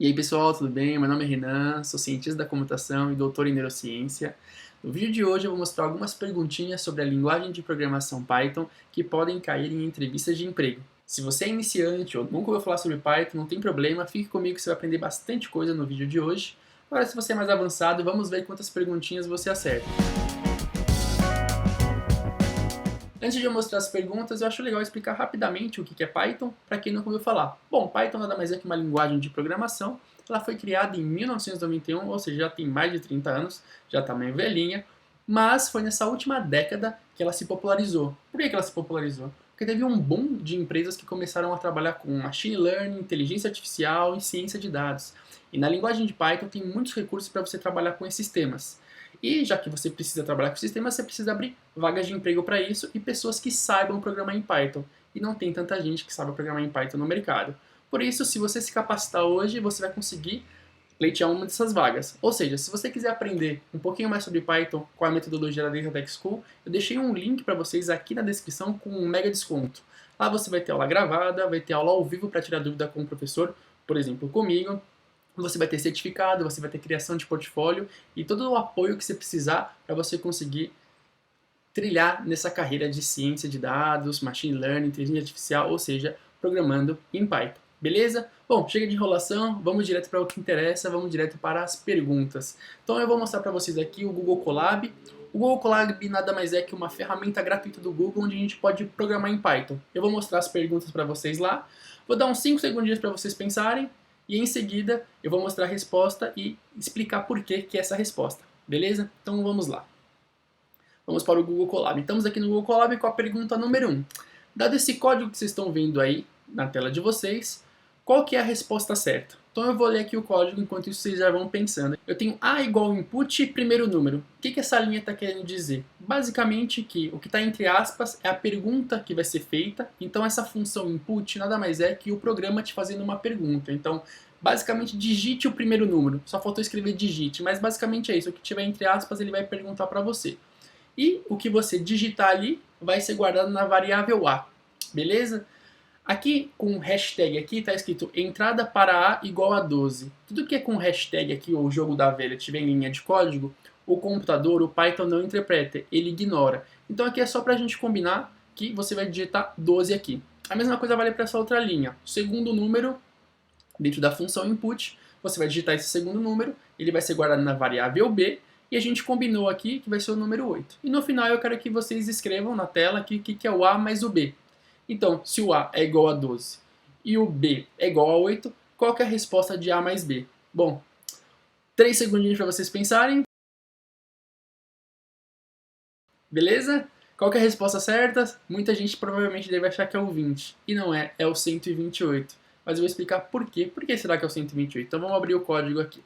E aí pessoal, tudo bem? Meu nome é Renan, sou cientista da computação e doutor em neurociência. No vídeo de hoje eu vou mostrar algumas perguntinhas sobre a linguagem de programação Python que podem cair em entrevistas de emprego. Se você é iniciante ou nunca ouviu falar sobre Python, não tem problema, fique comigo que você vai aprender bastante coisa no vídeo de hoje. Agora, se você é mais avançado, vamos ver quantas perguntinhas você acerta. Antes de eu mostrar as perguntas, eu acho legal explicar rapidamente o que é Python, para quem nunca ouviu falar. Bom, Python nada mais é que uma linguagem de programação. Ela foi criada em 1991, ou seja, já tem mais de 30 anos, já está meio velhinha, mas foi nessa última década que ela se popularizou. Por que ela se popularizou? Porque teve um boom de empresas que começaram a trabalhar com machine learning, inteligência artificial e ciência de dados. E na linguagem de Python tem muitos recursos para você trabalhar com esses temas. E já que você precisa trabalhar com sistemas, você precisa abrir vagas de emprego para isso e pessoas que saibam programar em Python. E não tem tanta gente que sabe programar em Python no mercado. Por isso, se você se capacitar hoje, você vai conseguir pleitear uma dessas vagas. Ou seja, se você quiser aprender um pouquinho mais sobre Python com a metodologia da Data Tech School, eu deixei um link para vocês aqui na descrição com um mega desconto. Lá você vai ter aula gravada, vai ter aula ao vivo para tirar dúvida com o professor, por exemplo, comigo. Você vai ter certificado, você vai ter criação de portfólio e todo o apoio que você precisar para você conseguir trilhar nessa carreira de ciência de dados, machine learning, inteligência artificial, ou seja, programando em Python. Beleza? Bom, chega de enrolação, vamos direto para o que interessa, vamos direto para as perguntas. Então eu vou mostrar para vocês aqui o Google Colab. O Google Colab nada mais é que uma ferramenta gratuita do Google onde a gente pode programar em Python. Eu vou mostrar as perguntas para vocês lá, vou dar uns 5 segundinhos para vocês pensarem, e em seguida eu vou mostrar a resposta e explicar por que é essa resposta, beleza? Então vamos lá. Vamos para o Google Colab. Estamos aqui no Google Colab com a pergunta número 1. Dado esse código que vocês estão vendo aí na tela de vocês, qual que é a resposta certa? Então eu vou ler aqui o código enquanto isso vocês já vão pensando. Eu tenho A igual input primeiro número. O que essa linha está querendo dizer? Basicamente que o que está entre aspas é a pergunta que vai ser feita. Então essa função input nada mais é que o programa te fazendo uma pergunta. Então basicamente digite o primeiro número. Só faltou escrever digite, mas basicamente é isso. O que tiver entre aspas ele vai perguntar para você. E o que você digitar ali vai ser guardado na variável A. Beleza? Aqui, com hashtag aqui, está escrito entrada para A igual a 12. Tudo que é com hashtag aqui, ou jogo da velha, tiver em linha de código, o computador, o Python não interpreta, ele ignora. Então aqui é só para a gente combinar que você vai digitar 12 aqui. A mesma coisa vale para essa outra linha. O segundo número, dentro da função input, você vai digitar esse segundo número, ele vai ser guardado na variável B, e a gente combinou aqui que vai ser o número 8. E no final eu quero que vocês escrevam na tela aqui o que é o A mais o B. Então, se o A é igual a 12 e o B é igual a 8, qual que é a resposta de A mais B? Bom, 3 segundinhos para vocês pensarem. Beleza? Qual que é a resposta certa? Muita gente provavelmente deve achar que é o 20. E não é, é o 128. Mas eu vou explicar por quê. Por que será que é o 128? Então vamos abrir o código aqui.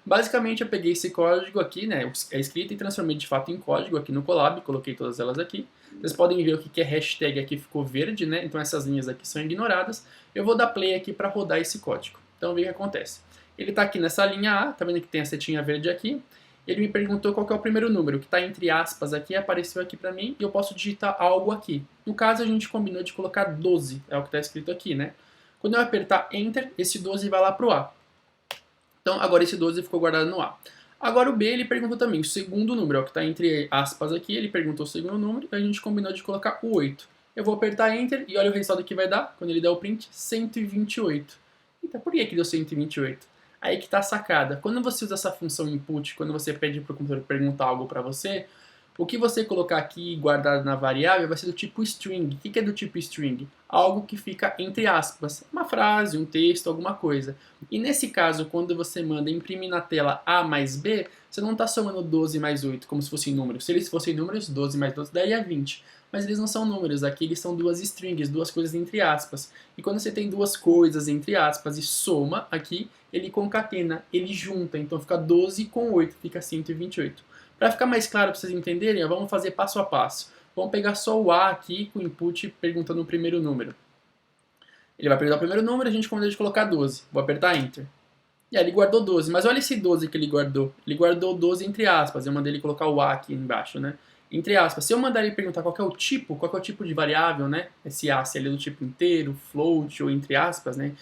Basicamente eu peguei esse código aqui, né, é escrito e transformei de fato em código aqui no Colab, coloquei todas elas aqui. Vocês podem ver o que é hashtag aqui ficou verde, né, então essas linhas aqui são ignoradas. Eu vou dar play aqui para rodar esse código. Então vê o que acontece. Ele está aqui nessa linha A, tá vendo que tem a setinha verde aqui. Ele me perguntou qual que é o primeiro número, que está entre aspas aqui, apareceu aqui para mim, e eu posso digitar algo aqui. No caso a gente combinou de colocar 12, é o que está escrito aqui, né. Quando eu apertar Enter, esse 12 vai lá para o A. Então, agora esse 12 ficou guardado no A. Agora o B, ele perguntou também o segundo número, é o que está entre aspas aqui, ele perguntou o segundo número e a gente combinou de colocar o 8. Eu vou apertar Enter e olha o resultado que vai dar, quando ele der o print, 128. Então, por que deu 128? Aí que está a sacada. Quando você usa essa função input, quando você pede para o computador perguntar algo para você, o que você colocar aqui guardado na variável vai ser do tipo string. O que é do tipo string? Algo que fica entre aspas, uma frase, um texto, alguma coisa. E nesse caso, quando você manda imprimir na tela A mais B, você não está somando 12 mais 8, como se fossem números. Se eles fossem números, 12 mais 12 daria 20. Mas eles não são números, aqui eles são duas strings, duas coisas entre aspas. E quando você tem duas coisas entre aspas e soma aqui, ele concatena, ele junta. Então fica 12 com 8, fica 128. Para ficar mais claro para vocês entenderem, vamos fazer passo a passo. Vamos pegar só o A aqui com o input perguntando o primeiro número. Ele vai perguntar o primeiro número, a gente combinou de colocar 12. Vou apertar Enter. E aí ele guardou 12, mas olha esse 12 que ele guardou. Ele guardou 12 entre aspas, eu mandei ele colocar o A aqui embaixo, né? Entre aspas. Se eu mandar ele perguntar qual é o tipo de variável, né? Se ele é do tipo inteiro, float ou entre aspas, né?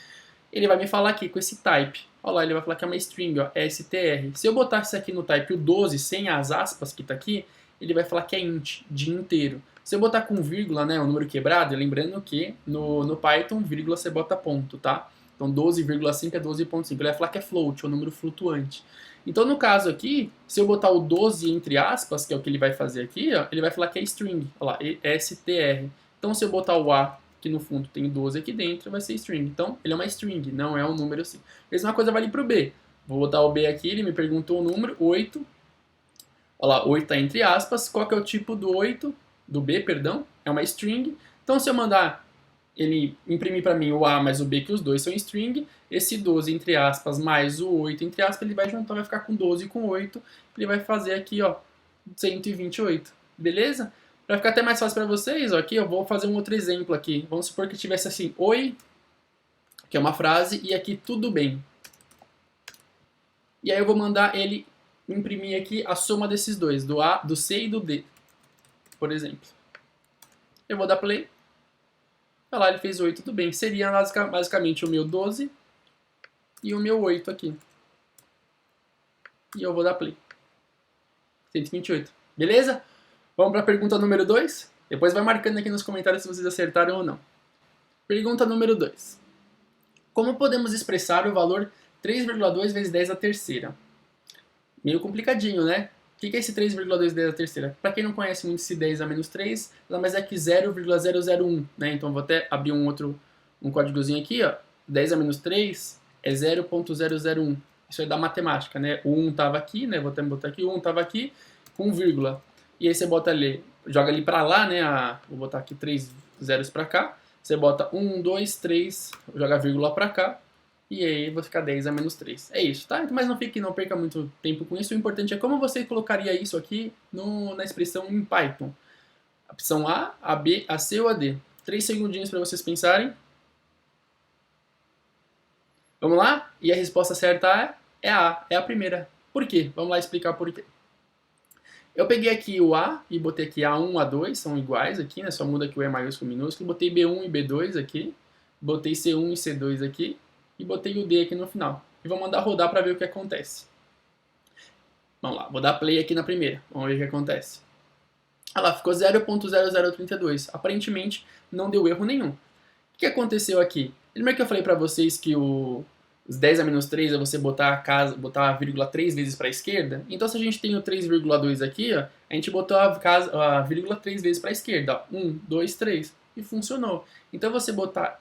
Ele vai me falar aqui com esse type. Olha lá, ele vai falar que é uma string, ó, str. Se eu botar isso aqui no type o 12 sem as aspas que está aqui, ele vai falar que é int, de inteiro. Se eu botar com vírgula, né, o número quebrado, lembrando que no Python, vírgula você bota ponto, tá? Então 12,5 é 12,5. Ele vai falar que é float, é um número flutuante. Então no caso aqui, se eu botar o 12 entre aspas, que é o que ele vai fazer aqui, ó, ele vai falar que é string. Olha lá, str. Então se eu botar o A, que no fundo tem 12 aqui dentro, vai ser string. Então ele é uma string, não é um número assim. Mesma coisa vale para o B. Vou botar o B aqui, ele me perguntou o número, 8. Olha lá, 8 está entre aspas. Qual que é o tipo do 8? Do B, perdão? É uma string. Então se eu mandar ele imprimir para mim o A mais o B, que os dois são string, esse 12 entre aspas mais o 8 entre aspas, ele vai juntar, vai ficar com 12 com 8, ele vai fazer aqui, ó, 128, beleza? Para ficar até mais fácil para vocês, ó, aqui eu vou fazer um outro exemplo aqui. Vamos supor que tivesse assim, oi, que é uma frase, e aqui tudo bem. E aí eu vou mandar ele imprimir aqui a soma desses dois, do A, do C e do D, por exemplo. Eu vou dar play. Olha lá, ele fez 8, tudo bem. Seria basicamente o meu 12 e o meu 8 aqui. E eu vou dar play. 128. Beleza? Vamos para a pergunta número 2? Depois vai marcando aqui nos comentários se vocês acertaram ou não. Pergunta número 2. Como podemos expressar o valor 3,2 vezes 10 à terceira? Meio complicadinho, né? O que é esse 3,2 10 à terceira? Para quem não conhece muito esse 10 a menos 3, nada mais é que 0,001, né? Então vou até abrir um códigozinho aqui, ó. 10 a menos 3 é 0,001. Isso é da matemática, né? O 1 estava aqui, né? Vou até botar aqui, o 1 estava aqui com vírgula. E aí você bota ali, joga ali para lá, né? Vou botar aqui 3 zeros para cá. Você bota 1, 2, 3, joga a vírgula para cá. E aí vai ficar 10 a menos 3. É isso, tá? Mas não perca muito tempo com isso. O importante é como você colocaria isso aqui na expressão em Python. A opção A B, a C ou a D. 3 segundinhos para vocês pensarem. Vamos lá? E a resposta certa é a A, é a primeira. Por quê? Vamos lá explicar por quê. Eu peguei aqui o A e botei aqui A1, A2, são iguais aqui, né? Só muda aqui o E maiúsculo e minúsculo. Botei B1 e B2 aqui. Botei C1 e C2 aqui. E botei o D aqui no final. E vou mandar rodar para ver o que acontece. Vamos lá, vou dar play aqui na primeira. Vamos ver o que acontece. Olha lá, ficou 0.0032. Aparentemente não deu erro nenhum. O que aconteceu aqui? Lembra que eu falei para vocês que os 10 a menos 3 é você botar a vírgula 3 vezes para a esquerda? Então se a gente tem o 3,2 aqui, ó, a gente botou a vírgula 3 vezes para a esquerda. Ó, 1, 2, 3. E funcionou. Então você botar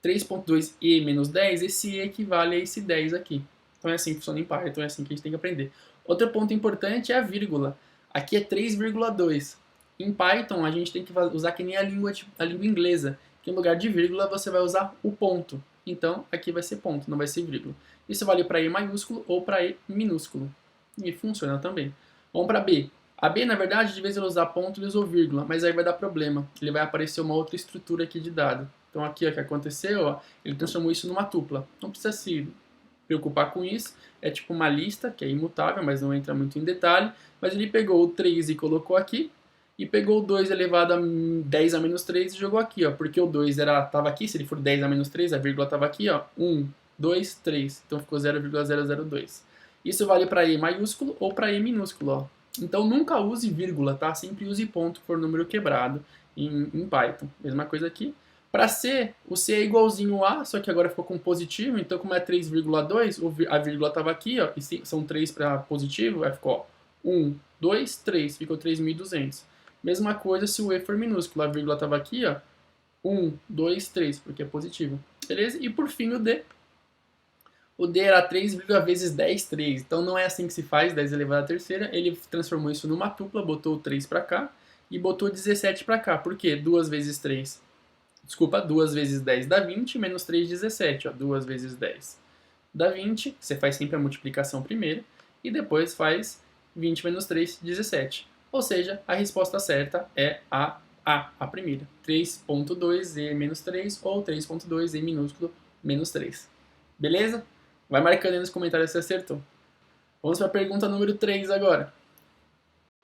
3.2 e menos 10, esse e equivale a esse 10 aqui. Então é assim que funciona em Python, é assim que a gente tem que aprender. Outro ponto importante é a vírgula. Aqui é 3,2. Em Python a gente tem que usar que nem a língua inglesa, que em lugar de vírgula você vai usar o ponto. Então aqui vai ser ponto, não vai ser vírgula. Isso vale para E maiúsculo ou para E minúsculo. E funciona também. Vamos para B. A B, na verdade, de vez ele usar ponto, ele usou vírgula, mas aí vai dar problema. Ele vai aparecer uma outra estrutura aqui de dado. Então aqui o que aconteceu, ó, ele transformou isso numa tupla. Não precisa se preocupar com isso. É tipo uma lista, que é imutável, mas não entra muito em detalhe. Mas ele pegou o 3 e colocou aqui. E pegou o 2 elevado a 10 a menos 3 e jogou aqui, ó. Porque o 2 estava aqui, se ele for 10 a menos 3, a vírgula estava aqui, ó. 1, 2, 3. Então ficou 0,002. Isso vale para E maiúsculo ou para E minúsculo, ó. Então nunca use vírgula, tá? Sempre use ponto por número quebrado em Python. Mesma coisa aqui. Para C, o C é igualzinho a, só que agora ficou com positivo, então como é 3,2, a vírgula estava aqui, ó, e são 3 para positivo, aí ficou 1, 2, 3, ficou 3.200. Mesma coisa se o E for minúsculo, a vírgula estava aqui, ó, 1, 2, 3, porque é positivo. Beleza? E por fim o D. O D era 3, vezes 10, 3. Então não é assim que se faz, 10 elevado à terceira. Ele transformou isso numa tupla, botou o 3 para cá e botou 17 para cá. Por quê? 2 vezes 3. Desculpa, 2 vezes 10 dá 20, menos 3, 17. Ó, 2 vezes 10 dá 20. Você faz sempre a multiplicação primeiro. E depois faz 20 menos 3, 17. Ou seja, a resposta certa é a primeira. 3.2 e menos 3 ou 3.2 e minúsculo menos 3. Beleza? Vai marcando aí nos comentários se acertou. Vamos para a pergunta número 3 agora.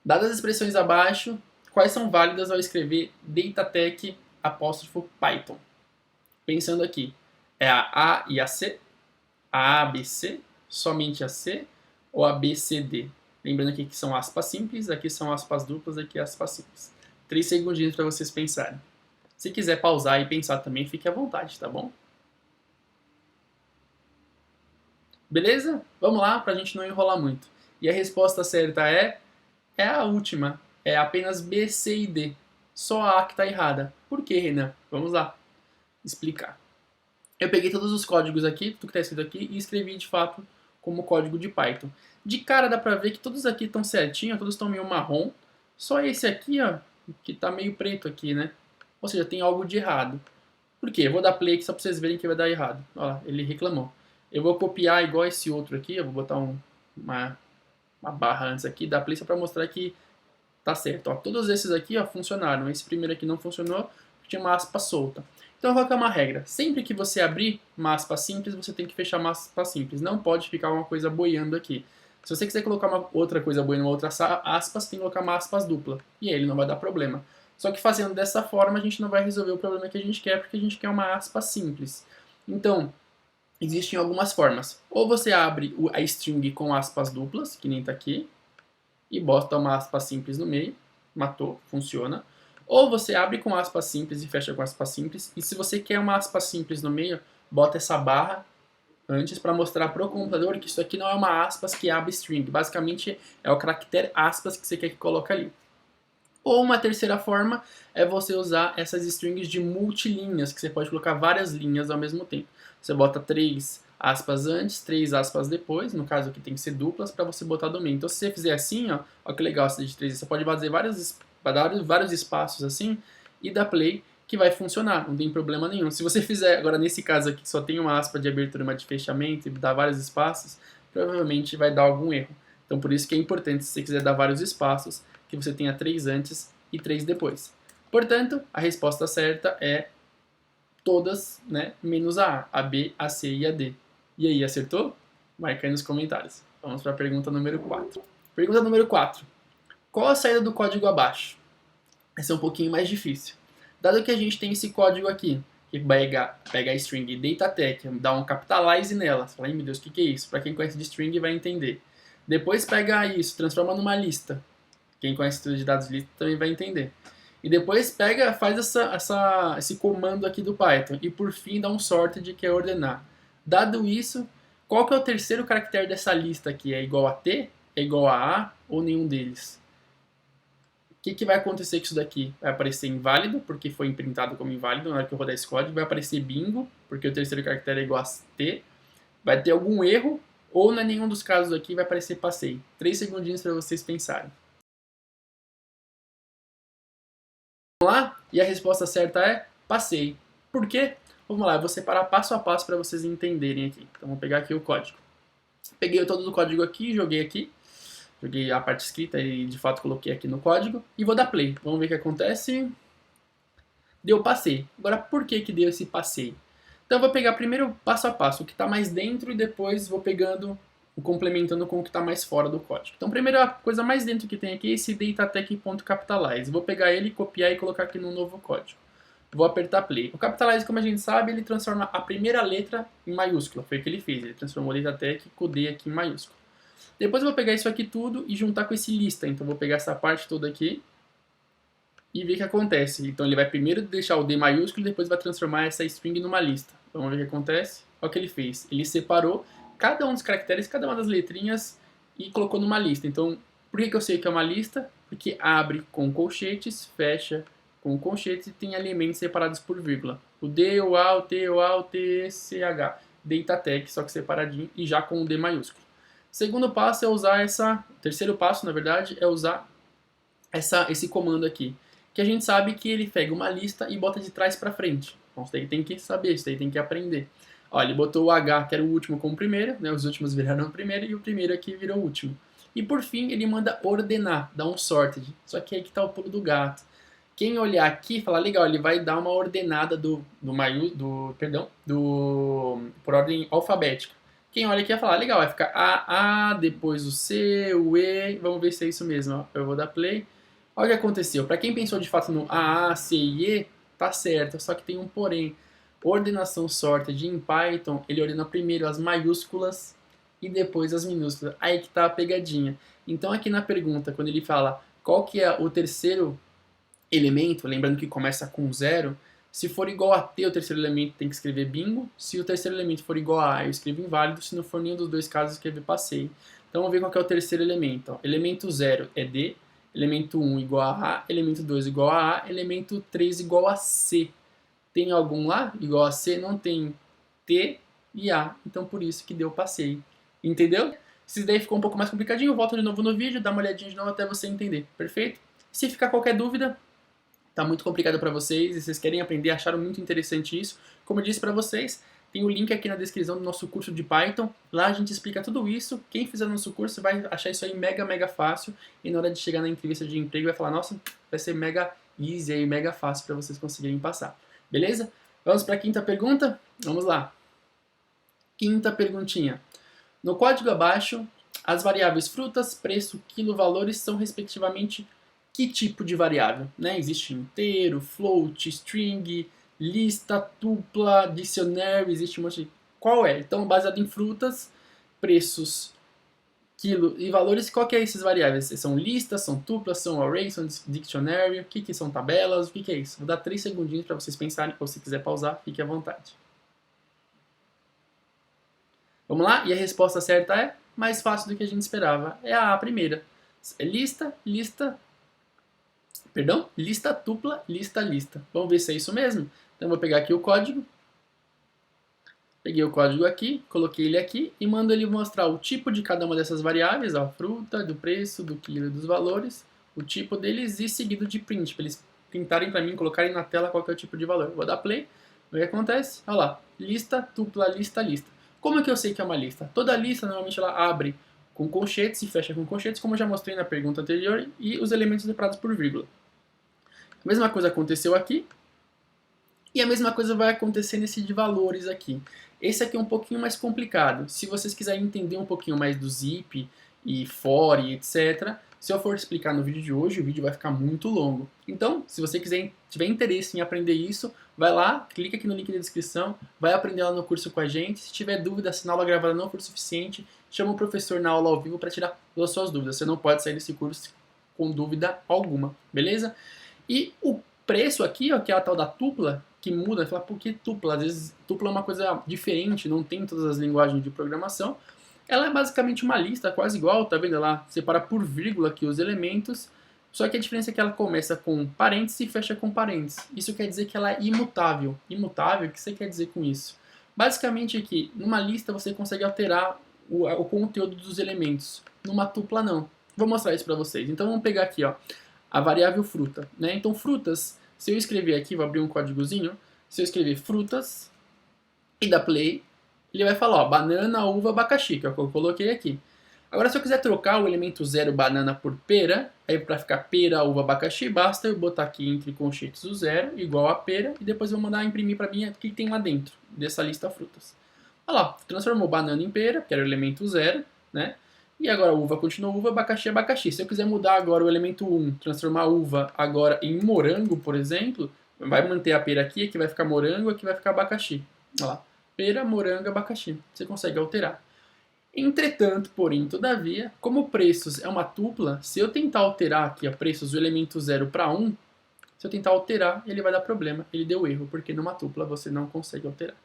Dadas as expressões abaixo, quais são válidas ao escrever datatech apóstrofo Python? Pensando aqui, é a A e a C, A, B, C, somente a C ou a B, C, D? Lembrando aqui que são aspas simples, aqui são aspas duplas, aqui aspas simples. 3 segundinhos para vocês pensarem. Se quiser pausar e pensar também, fique à vontade, tá bom? Beleza? Vamos lá, para a gente não enrolar muito. E a resposta certa é a última. É apenas B, C e D. Só a que está errada. Por quê, Renan? Vamos lá explicar. Eu peguei todos os códigos aqui, tudo que está escrito aqui, e escrevi de fato como código de Python. De cara dá para ver que todos aqui estão certinho, todos estão meio marrom. Só esse aqui, ó, que está meio preto aqui, né? Ou seja, tem algo de errado. Por quê? Eu vou dar play aqui só para vocês verem que vai dar errado. Olha lá, ele reclamou. Eu vou copiar igual esse outro aqui, eu vou botar uma barra antes aqui, dar play só para mostrar que tá certo. Ó, todos esses aqui ó, funcionaram. Esse primeiro aqui não funcionou, porque tinha uma aspa solta. Então qual que é uma regra? Sempre que você abrir uma aspa simples, você tem que fechar uma aspa simples. Não pode ficar uma coisa boiando aqui. Se você quiser colocar uma outra coisa boiando, uma outra aspa, você tem que colocar uma aspas dupla. E aí ele não vai dar problema. Só que fazendo dessa forma, a gente não vai resolver o problema que a gente quer, porque a gente quer uma aspa simples. Então, existem algumas formas. Ou você abre a string com aspas duplas, que nem tá aqui, e bota uma aspa simples no meio, matou, funciona. Ou você abre com aspas simples e fecha com aspas simples, e se você quer uma aspa simples no meio, bota essa barra antes para mostrar para o computador que isso aqui não é uma aspas que abre string, basicamente é o caractere aspas que você quer que coloque ali. Ou uma terceira forma é você usar essas strings de multilinhas, que você pode colocar várias linhas ao mesmo tempo. Você bota 3 aspas antes, 3 aspas depois, no caso aqui tem que ser duplas para você botar do meio. Então se você fizer assim, ó que legal essa de 3, você pode fazer vários espaços assim e dar play que vai funcionar, não tem problema nenhum. Se você fizer, agora nesse caso aqui, só tem uma aspa de abertura e uma de fechamento e dá vários espaços, provavelmente vai dar algum erro. Então por isso que é importante, se você quiser dar vários espaços, que você tenha 3 antes e 3 depois. Portanto, a resposta certa é todas, né, menos a B, a C e a D. E aí, acertou? Marca aí nos comentários. Vamos para a pergunta número 4. Pergunta número 4. Qual a saída do código abaixo? Essa é um pouquinho mais difícil. Dado que a gente tem esse código aqui, que pega a string datatech, dá um capitalize nela. Você fala, meu Deus, o que é isso? Para quem conhece de string vai entender. Depois pega isso, transforma numa lista. Quem conhece estudo de dados lista também vai entender. E depois pega, faz esse comando aqui do Python. E por fim dá um sorted, que é ordenar. Dado isso, qual que é o terceiro caractere dessa lista aqui? É igual a T? É igual a A? Ou nenhum deles? O que vai acontecer com isso daqui? Vai aparecer inválido, porque foi imprintado como inválido na hora que eu rodar esse código. Vai aparecer bingo, porque o terceiro caractere é igual a T. Vai ter algum erro, ou não é nenhum dos casos aqui, vai aparecer passei. 3 segundinhos para vocês pensarem. Vamos lá? E a resposta certa é passei. Por quê? Vamos lá, eu vou separar passo a passo para vocês entenderem aqui. Então, vou pegar aqui o código. Peguei todo o código aqui, joguei aqui. Joguei a parte escrita e, de fato, coloquei aqui no código. E vou dar play. Vamos ver o que acontece. Deu passei. Agora, por que que deu esse passei? Então, eu vou pegar primeiro passo a passo, o que está mais dentro, e depois vou pegando, complementando com o que está mais fora do código. Então, primeiro, a coisa mais dentro que tem aqui é esse datatech.capitalize. Vou pegar ele, copiar e colocar aqui no novo código. Vou apertar play. O capitalize, como a gente sabe, ele transforma a primeira letra em maiúscula. Foi o que ele fez. Ele transformou datatech com o D aqui em maiúsculo. Depois eu vou pegar isso aqui tudo e juntar com esse lista. Então, vou pegar essa parte toda aqui e ver o que acontece. Então, ele vai primeiro deixar o D maiúsculo e depois vai transformar essa string numa lista. Vamos ver o que acontece. Olha o que ele fez. Ele separou cada um dos caracteres, cada uma das letrinhas e colocou numa lista. Então, por que eu sei que é uma lista? Porque abre com colchetes, fecha com colchetes e tem elementos separados por vírgula. O D, o A, o T, o A, o T, C, H. Datatech, só que separadinho e já com o D maiúsculo. Segundo passo é usar terceiro passo, na verdade, é usar esse comando aqui. Que a gente sabe que ele pega uma lista e bota de trás para frente. Então isso daí tem que saber, isso daí tem que aprender. Ó, ele botou o H, que era o último, como primeiro, né? Os últimos viraram o primeiro e o primeiro aqui virou o último. E por fim, ele manda ordenar, dar um sorted. Só que aí que tá o pulo do gato. Quem olhar aqui, falar, legal, ele vai dar uma ordenada por ordem alfabética. Quem olha aqui vai falar, legal, vai ficar A, depois o C, o E, vamos ver se é isso mesmo. Ó. Eu vou dar play. Olha o que aconteceu. Para quem pensou de fato no A, C e E, tá certo, só que tem um porém. Ordenação sorted em Python, ele ordena primeiro as maiúsculas e depois as minúsculas. Aí que tá a pegadinha. Então aqui na pergunta, quando ele fala qual que é o terceiro elemento, lembrando que começa com 0, se for igual a t, o terceiro elemento tem que escrever bingo. Se o terceiro elemento for igual a eu escrevo inválido. Se não for nenhum dos dois casos, escrever passei. Então vamos ver qual que é o terceiro elemento. Ó. Elemento 0 é D, elemento 1 igual a A, elemento 2 igual a A, elemento 3 igual a C. Tem algum lá igual a C? Não tem T e A. Então por isso que deu passei. Entendeu? Se daí ficou um pouco mais complicadinho, volta de novo no vídeo, dá uma olhadinha de novo até você entender. Perfeito? Se ficar qualquer dúvida, tá muito complicado para vocês e vocês querem aprender, acharam muito interessante isso, como eu disse para vocês, tem o link aqui na descrição do nosso curso de Python. Lá a gente explica tudo isso. Quem fizer nosso curso vai achar isso aí mega fácil. E na hora de chegar na entrevista de emprego vai falar, nossa, vai ser mega easy e mega fácil para vocês conseguirem passar. Beleza? Vamos para a quinta pergunta? Vamos lá. Quinta perguntinha. No código abaixo, as variáveis frutas, preço, quilo, valores são respectivamente que tipo de variável? Né? Existe inteiro, float, string, lista, tupla, dictionary, existe um monte de... Qual é? Então, baseado em frutas, preços, quilo e valores, qual que é essas variáveis? São listas, são tuplas, são arrays, são dictionary, o que são tabelas, o que é isso? Vou dar 3 segundinhos para vocês pensarem, ou se quiser pausar, fique à vontade. Vamos lá? E a resposta certa é mais fácil do que a gente esperava. É a primeira. É lista, tupla, lista. Vamos ver se é isso mesmo? Então eu vou pegar aqui o código. Peguei o código aqui, coloquei ele aqui e mando ele mostrar o tipo de cada uma dessas variáveis, a fruta, do preço, do quilo e dos valores, o tipo deles e seguido de print, para eles printarem para mim, colocarem na tela qual que é o tipo de valor. Vou dar play, o que acontece? Olha lá, lista, tupla, lista. Como é que eu sei que é uma lista? Toda lista normalmente ela abre com colchetes e fecha com colchetes, como eu já mostrei na pergunta anterior, e os elementos separados por vírgula. A mesma coisa aconteceu aqui, e a mesma coisa vai acontecer nesse de valores aqui. Esse aqui é um pouquinho mais complicado. Se vocês quiserem entender um pouquinho mais do zip e for e etc., se eu for explicar no vídeo de hoje, o vídeo vai ficar muito longo. Então, se você tiver interesse em aprender isso, vai lá, clica aqui no link da descrição, vai aprender lá no curso com a gente. Se tiver dúvida, se na aula gravada não for suficiente, chama o professor na aula ao vivo para tirar todas as suas dúvidas. Você não pode sair desse curso com dúvida alguma, beleza? E o preço aqui, ó, que é a tal da tupla, que muda, fala, por que tupla? Às vezes tupla é uma coisa diferente, não tem todas as linguagens de programação. Ela é basicamente uma lista quase igual, tá vendo? Ela separa por vírgula aqui os elementos, só que a diferença é que ela começa com parênteses e fecha com parênteses. Isso quer dizer que ela é imutável. Imutável, o que você quer dizer com isso? Basicamente aqui, numa lista você consegue alterar o conteúdo dos elementos. Numa tupla não. Vou mostrar isso para vocês. Então vamos pegar aqui, ó, a variável fruta, né? Então frutas, se eu escrever aqui, vou abrir um códigozinho, se eu escrever frutas e dar play, ele vai falar, ó, banana, uva, abacaxi, que é o que eu coloquei aqui. Agora, se eu quiser trocar o elemento 0, banana, por pera, aí para ficar pera, uva, abacaxi, basta eu botar aqui entre colchetes o 0, igual a pera, e depois eu vou mandar imprimir para mim o que tem lá dentro dessa lista frutas. Olha lá, transformou banana em pera, que era o elemento 0, né? E agora uva continua uva, abacaxi, abacaxi. Se eu quiser mudar agora o elemento 1, transformar uva agora em morango, por exemplo, vai manter a pera aqui vai ficar morango, aqui vai ficar abacaxi. Olha lá. Pera, morango, abacaxi. Você consegue alterar. Entretanto, porém, todavia, como preços é uma tupla, se eu tentar alterar aqui a preços do elemento 0 para 1, se eu tentar alterar, ele vai dar problema. Ele deu erro, porque numa tupla você não consegue alterar.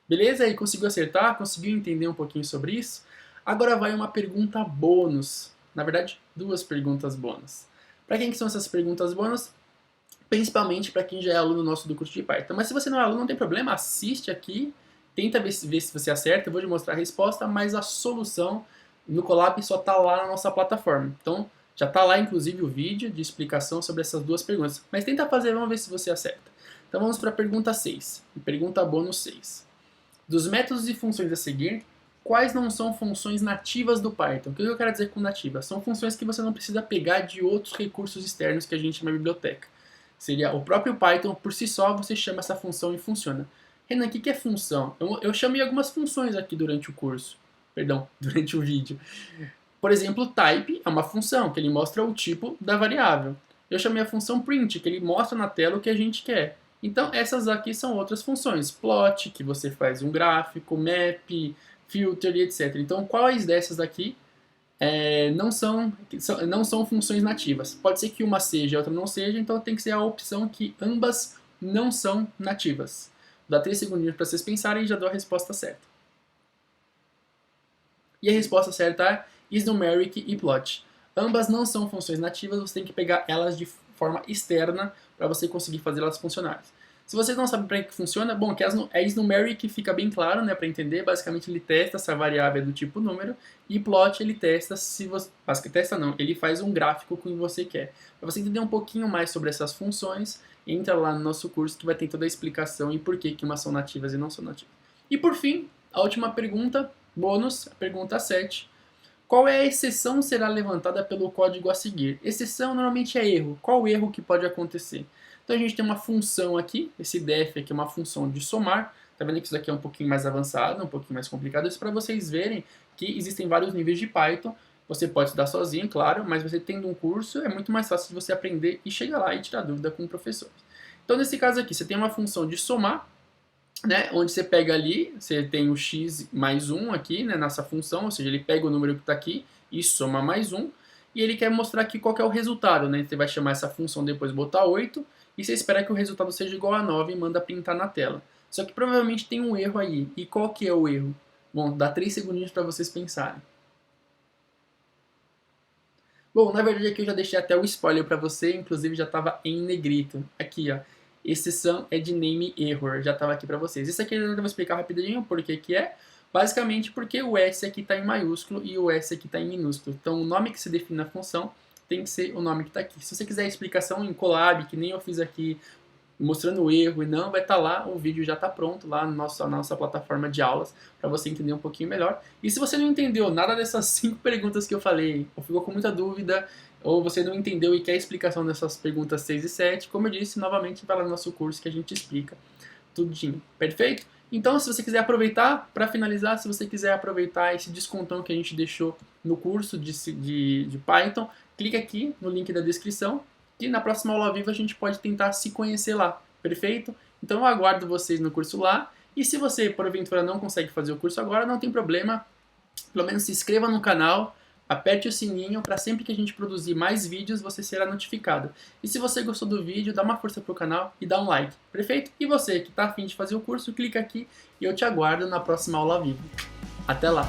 Beleza? Aí conseguiu acertar? Conseguiu entender um pouquinho sobre isso? Agora vai uma pergunta bônus. Na verdade, 2 perguntas bônus. Para quem que são essas perguntas bônus? Principalmente para quem já é aluno nosso do curso de Python. Mas se você não é aluno, não tem problema, assiste aqui, tenta ver se você acerta, eu vou te mostrar a resposta, mas a solução no Colab só está lá na nossa plataforma. Então, já está lá inclusive o vídeo de explicação sobre essas 2 perguntas. Mas tenta fazer, vamos ver se você acerta. Então vamos para a pergunta 6, pergunta bônus 6. Dos métodos e funções a seguir, quais não são funções nativas do Python? O que eu quero dizer com nativas? São funções que você não precisa pegar de outros recursos externos que a gente chama de biblioteca. Seria o próprio Python, por si só, você chama essa função e funciona. Renan, o que é função? Eu chamei algumas funções aqui durante o curso. Perdão, durante o vídeo. Por exemplo, type é uma função, que ele mostra o tipo da variável. Eu chamei a função print, que ele mostra na tela o que a gente quer. Então essas aqui são outras funções, plot, que você faz um gráfico, map, filter e etc. Então quais dessas daqui não são funções nativas? Pode ser que uma seja e a outra não seja, então tem que ser a opção que ambas não são nativas. Dá 3 segundinhos para vocês pensarem e já dou a resposta certa. E a resposta certa é isNumeric e plot. Ambas não são funções nativas, você tem que pegar elas de forma externa para você conseguir fazer elas funcionarem. Se vocês não sabem para que funciona, bom, que a isNumeric fica bem claro, né, para entender. Basicamente ele testa se a variável é do tipo número, e plot ele testa se você, testa não, ele faz um gráfico com o que você quer. Para você entender um pouquinho mais sobre essas funções, entra lá no nosso curso que vai ter toda a explicação e por que umas são nativas e não são nativas. E por fim, a última pergunta, bônus, a pergunta 7. Qual é a exceção será levantada pelo código a seguir? Exceção normalmente é erro. Qual erro que pode acontecer? Então a gente tem uma função aqui, esse def aqui é uma função de somar. Tá vendo que isso daqui é um pouquinho mais avançado, um pouquinho mais complicado. Isso para vocês verem que existem vários níveis de Python. Você pode estudar sozinho, claro, mas você tendo um curso é muito mais fácil de você aprender e chegar lá e tirar dúvida com o professor. Então nesse caso aqui, você tem uma função de somar, né, onde você pega ali, você tem o x mais 1 aqui, né, nessa função, ou seja, ele pega o número que está aqui e soma mais 1, e ele quer mostrar aqui qual que é o resultado, né, você vai chamar essa função depois botar 8, e você espera que o resultado seja igual a 9 e manda printar na tela. Só que provavelmente tem um erro aí, e qual que é o erro? Bom, dá 3 segundinhos para vocês pensarem. Bom, na verdade aqui eu já deixei até o spoiler para você, inclusive já estava em negrito, aqui ó. Exceção é de name error, já estava aqui para vocês. Isso aqui eu vou explicar rapidinho por que é. Basicamente porque o S aqui está em maiúsculo e o S aqui está em minúsculo. Então o nome que se define na função tem que ser o nome que está aqui. Se você quiser explicação em Colab, que nem eu fiz aqui, mostrando o erro e não, vai estar lá, o vídeo já está pronto lá na nossa plataforma de aulas para você entender um pouquinho melhor. E se você não entendeu nada dessas 5 perguntas que eu falei, ou ficou com muita dúvida, ou você não entendeu e quer explicação dessas perguntas 6 e 7, como eu disse, novamente vai lá no nosso curso que a gente explica tudinho. Perfeito? Então, se você quiser aproveitar, para finalizar, se você quiser aproveitar esse descontão que a gente deixou no curso de Python, clica aqui no link da descrição, e na próxima aula ao vivo a gente pode tentar se conhecer lá. Perfeito? Então eu aguardo vocês no curso lá, e se você porventura não consegue fazer o curso agora, não tem problema, pelo menos se inscreva no canal, aperte o sininho para sempre que a gente produzir mais vídeos você será notificado. E se você gostou do vídeo, dá uma força pro canal e dá um like. Perfeito? E você que está afim de fazer o curso, clica aqui e eu te aguardo na próxima aula ao vivo. Até lá!